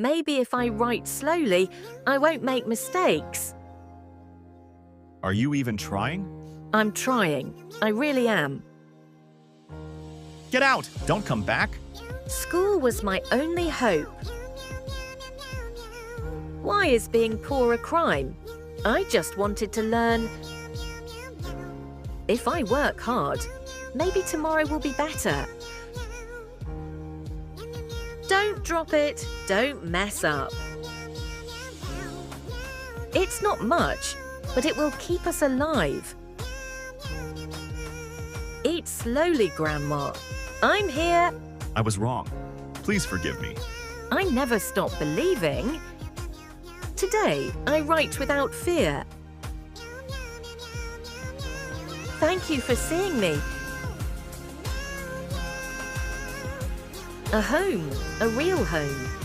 Maybe if I write slowly, I won't make mistakes. Are you even trying? I'm trying. I really am. Get out! Don't come back! School was my only hope. Why is being poor a crime? I just wanted to learn. If I work hard, maybe tomorrow will be better. Don't drop it. Don't mess up. It's not much, but it will keep us alive. Eat slowly, Grandma. I'm here. I was wrong. Please forgive me. I never stop believing. Today, I write without fear. Thank you for seeing me. A home, a real home.